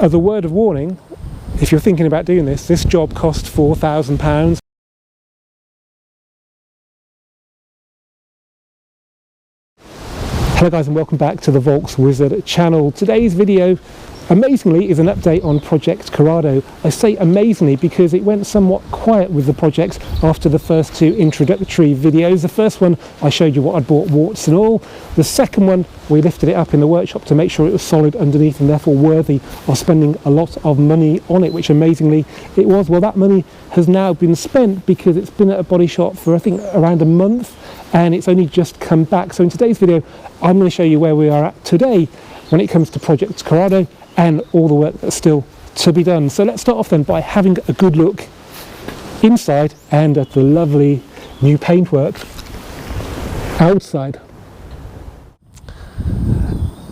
As a word of warning, if you're thinking about doing this job cost £4,000. Hello guys, and welcome back to the Volks Wizard channel. Today's video, amazingly, is an update on Project Corrado. I say amazingly because it went somewhat quiet with the project after the first two introductory videos. The first one, I showed you what I'd bought, warts and all. The second one, we lifted it up in the workshop to make sure it was solid underneath and therefore worthy of spending a lot of money on it, which amazingly it was. Well, that money has now been spent because it's been at a body shop for I think around a month, and it's only just come back. So in today's video, I'm going to show you where we are at today when it comes to Project Corrado and all the work that's still to be done. So let's start off then by having a good look inside and at the lovely new paintwork outside.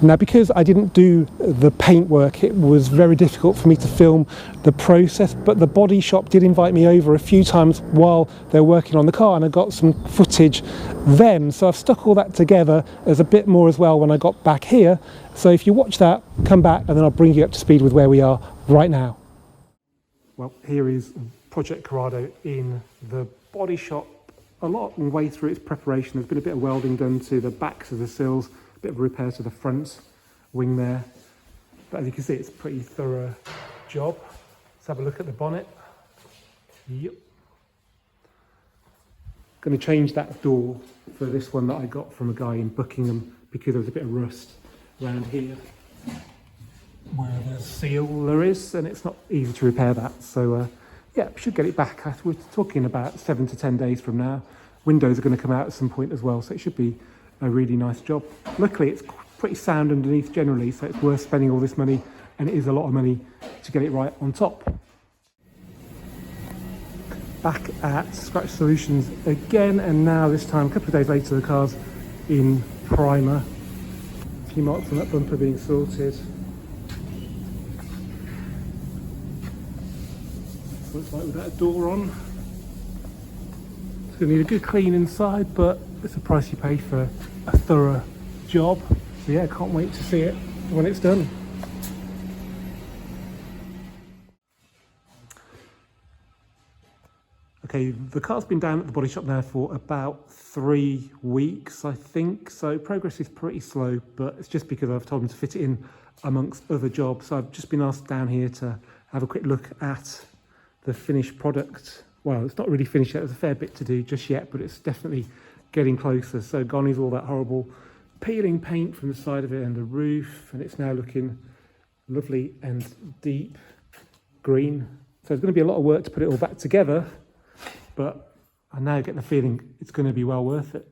Now, because I didn't do the paintwork, it was very difficult for me to film the process, but the body shop did invite me over a few times while they're working on the car, and I got some footage then. So I've stuck all that together as a bit more as well when I got back here. So if you watch that, come back, and then I'll bring you up to speed with where we are right now. Well, here is Project Corrado in the body shop. A lot of way through its preparation. There's been a bit of welding done to the backs of the sills, a bit of repair to the front wing there, but as you can see, it's a pretty thorough job. Let's have a look at the bonnet. Yep. Going to change that door for this one that I got from a guy in Buckingham because there was a bit of rust around here where the sealer is, and it's not easy to repair that. So yeah, we should get it back. We're talking about 7 to 10 days from now. Windows are going to come out at some point as well, so it should be a really nice job. Luckily, it's pretty sound underneath generally, so it's worth spending all this money, and it is a lot of money to get it right on top. Back at Scratch Solutions again, and now this time, a couple of days later, the car's in primer. A few marks on that bumper being sorted. Looks like with that door on. It's going to need a good clean inside, but it's the price you pay for a thorough job. So yeah, can't wait to see it when it's done. Okay, the car's been down at the body shop now for about 3 weeks, I think. So progress is pretty slow, but it's just because I've told them to fit it in amongst other jobs. So I've just been asked down here to have a quick look at the finished product. Well, it's not really finished yet. There's a fair bit to do just yet, but it's definitely getting closer. So gone is all that horrible peeling paint from the side of it and the roof, and it's now looking lovely and deep green. So there's going to be a lot of work to put it all back together, but I now get the feeling it's going to be well worth it.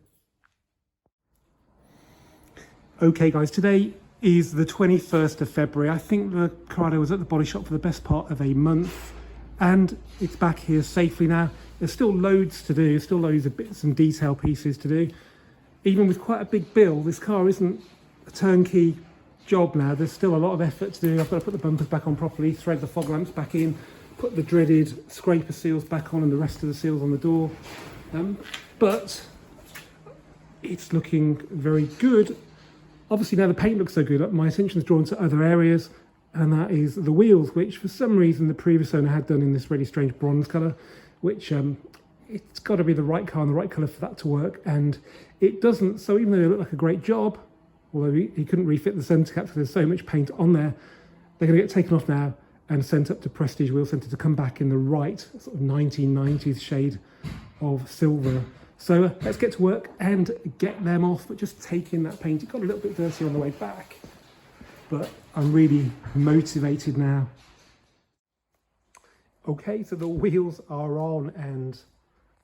Okay guys, today is the 21st of February. I think the Corrado was at the body shop for the best part of a month, and it's back here safely now. There's still loads to do, still loads of bits and detail pieces to do. Even with quite a big bill, this car isn't a turnkey job now. There's still a lot of effort to do. I've got to put the bumpers back on properly, thread the fog lamps back in, put the dreaded scraper seals back on and the rest of the seals on the door. But it's looking very good. Obviously now the paint looks so good, my attention is drawn to other areas, and that is the wheels, which for some reason the previous owner had done in this really strange bronze colour, which it's got to be the right car and the right colour for that to work, and it doesn't. So even though they look like a great job, although he couldn't refit the centre cap because there's so much paint on there, they're going to get taken off now and sent up to Prestige Wheel Centre to come back in the right sort of 1990s shade of silver. So let's get to work and get them off, but just take in that paint. It got a little bit dirty on the way back, but I'm really motivated now. Okay, so the wheels are on and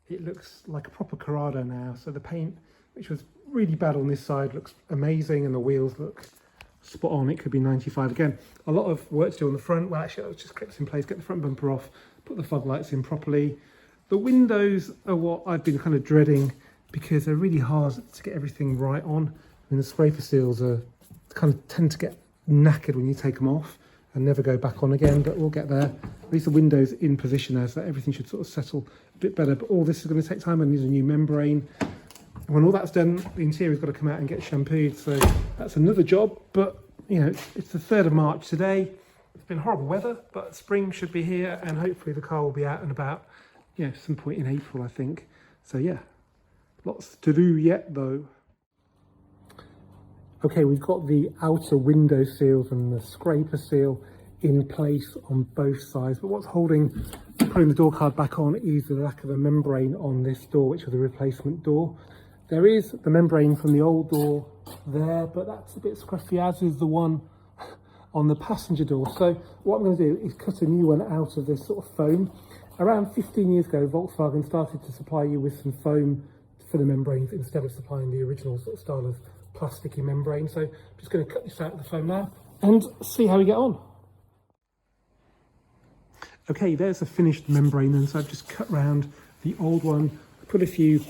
it looks like a proper Corrado now. So the paint, which was really bad on this side, looks amazing, and the wheels look spot on. It could be 95 again. A lot of work to do on the front. Well, actually, I'll just clip in place, get the front bumper off, put the fog lights in properly. The windows are what I've been kind of dreading because they're really hard to get everything right on. And the scraper seals are kind of tend to get knackered when you take them off and never go back on again, but we'll get there. At least the window's in position there, so that everything should sort of settle a bit better. But all this is going to take time. I need a new membrane. And when all that's done, the interior's got to come out and get shampooed. So that's another job. But, you know, it's the 3rd of March today. It's been horrible weather, but spring should be here, and hopefully the car will be out and about, you know, some point in April, I think. So yeah, lots to do yet though. Okay, we've got the outer window seals and the scraper seal in place on both sides, but what's holding putting the door card back on is the lack of a membrane on this door, which was a replacement door. There is the membrane from the old door there, but that's a bit scruffy, as is the one on the passenger door. So what I'm going to do is cut a new one out of this sort of foam. Around 15 years ago, Volkswagen started to supply you with some foam for the membranes instead of supplying the original sort of style of plasticky membrane. So I'm just going to cut this out of the foam now and see how we get on. Okay, there's a finished membrane, and so I've just cut round the old one, put a few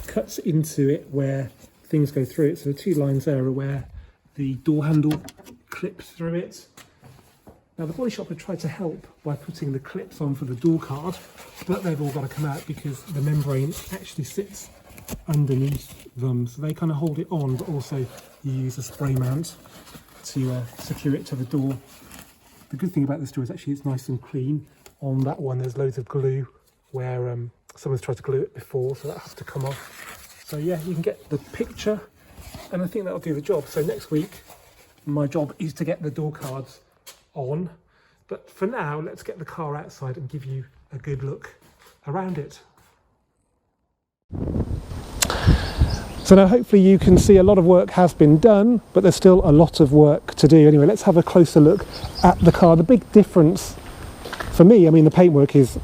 cuts into it where things go through it. So the two lines there are where the door handle clips through it. Now the body shop had tried to help by putting the clips on for the door card, but they've all got to come out because the membrane actually sits underneath them. So they kind of hold it on, but also you use a spray mount to secure it to the door. The good thing about this door is actually it's nice and clean. On that one there's loads of glue where someone's tried to glue it before, so that has to come off. So yeah, you can get the picture, and I think that'll do the job. So next week my job is to get the door cards on, but for now let's get the car outside and give you a good look around it. So now hopefully you can see a lot of work has been done, but there's still a lot of work to do. Anyway, let's have a closer look at the car. The big difference for me, I mean the paintwork is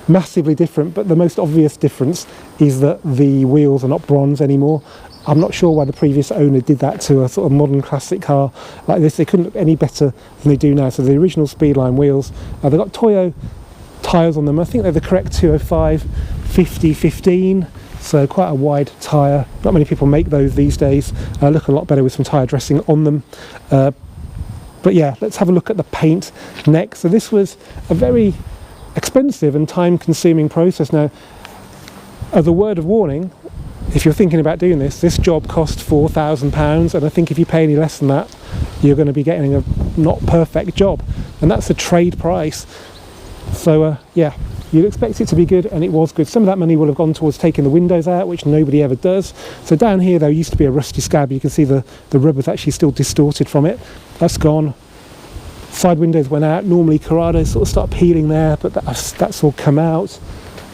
massively different, but the most obvious difference is that the wheels are not bronze anymore. I'm not sure why the previous owner did that to a sort of modern classic car like this. They couldn't look any better than they do now. So the original Speedline wheels, they've got Toyo tyres on them. I think they're the correct 205 50/15. So quite a wide tyre. Not many people make those these days. Look a lot better with some tyre dressing on them. But yeah, let's have a look at the paint next. So this was a very expensive and time-consuming process. Now, as a word of warning, if you're thinking about doing this, this job cost £4,000, and I think if you pay any less than that, you're going to be getting a not perfect job, and that's a trade price. So yeah, you'd expect it to be good, and it was good. Some of that money will have gone towards taking the windows out, which nobody ever does. So down here there used to be a rusty scab. You can see the rubber's actually still distorted from it. That's gone. Side windows went out. Normally Corrado sort of start peeling there, but that's all come out.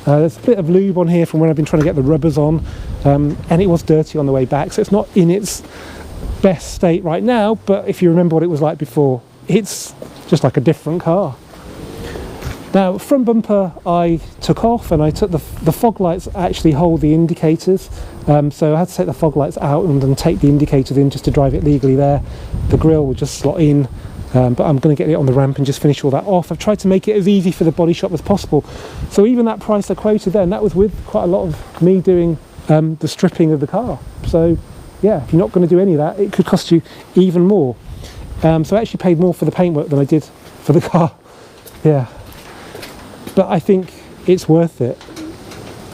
There's a bit of lube on here from when I've been trying to get the rubbers on, and it was dirty on the way back, so it's not in its best state right now, but if you remember what it was like before, it's just like a different car. Now, front bumper I took off, and I took the fog lights actually hold the indicators, so I had to take the fog lights out and then take the indicators in just to drive it legally there. The grille will just slot in, but I'm going to get it on the ramp and just finish all that off. I've tried to make it as easy for the body shop as possible. So even that price I quoted then, that was with quite a lot of me doing the stripping of the car. So yeah, if you're not going to do any of that, it could cost you even more. So I actually paid more for the paintwork than I did for the car. Yeah. But I think it's worth it.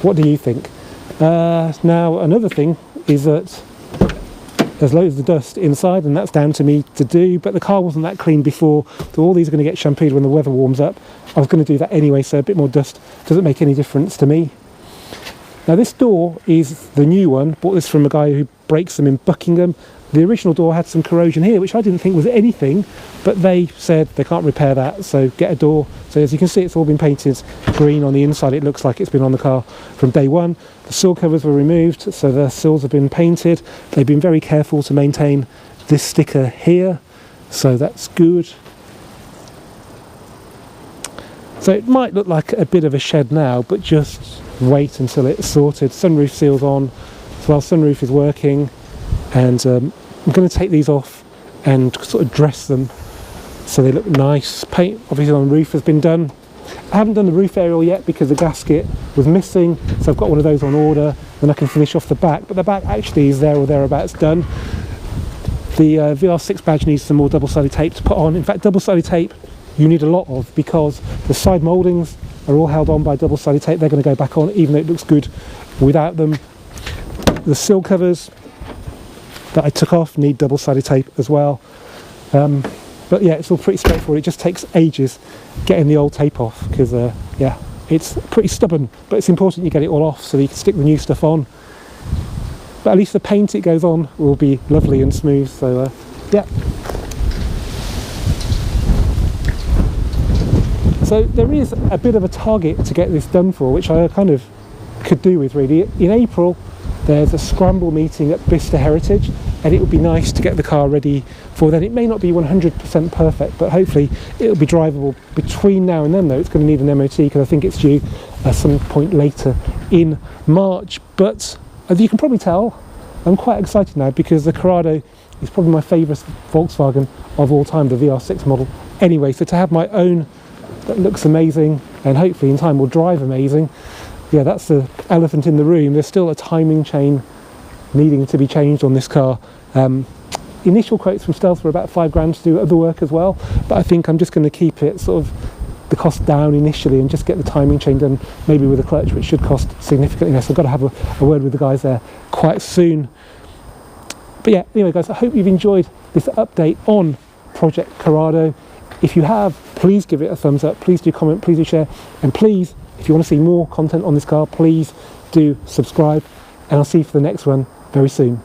What do you think? Now, another thing is that there's loads of dust inside, and that's down to me to do, but the car wasn't that clean before, so all these are going to get shampooed when the weather warms up. I was going to do that anyway, so a bit more dust doesn't make any difference to me. Now this door is the new one. Bought this from a guy who breaks them in Buckingham. The original door had some corrosion here, which I didn't think was anything, but they said they can't repair that, so get a door. So as you can see, it's all been painted green on the inside. It looks like it's been on the car from day one. The sill covers were removed, so the sills have been painted. They've been very careful to maintain this sticker here, so that's good. So it might look like a bit of a shed now, but just wait until it's sorted. Sunroof seals on as well. Sunroof is working, and I'm going to take these off and sort of dress them so they look nice. Paint obviously on the roof has been done. I haven't done the roof aerial yet because the gasket was missing, so I've got one of those on order. Then I can finish off the back, but the back actually is there or thereabouts done. The VR6 badge needs some more double-sided tape to put on. In fact, double-sided tape you need a lot of, because the side mouldings are all held on by double-sided tape. They're going to go back on even though it looks good without them. The sill covers that I took off need double-sided tape as well. But yeah, it's all pretty straightforward. It just takes ages getting the old tape off because yeah, it's pretty stubborn, but it's important you get it all off so that you can stick the new stuff on. But at least the paint it goes on will be lovely and smooth, so yeah. So there is a bit of a target to get this done for, which I kind of could do with really. In April, there's a scramble meeting at Bicester Heritage, and it would be nice to get the car ready for then. It may not be 100% perfect, but hopefully it'll be drivable. Between now and then, though, it's going to need an MOT because I think it's due at some point later in March. But as you can probably tell, I'm quite excited now because the Corrado is probably my favourite Volkswagen of all time, the VR6 model. Anyway, so to have my own that looks amazing and hopefully in time will drive amazing, yeah, that's the elephant in the room. There's still a timing chain needing to be changed on this car. Initial quotes from Stealth were about £5 to do other work as well, but I think I'm just going to keep it sort of the cost down initially and just get the timing chain done, maybe with a clutch, which should cost significantly less. I've got to have a word with the guys there quite soon. But yeah, anyway guys, I hope you've enjoyed this update on Project Corrado. If you have, please give it a thumbs up, please do comment, please do share, and please, if you want to see more content on this car, please do subscribe, and I'll see you for the next one very soon.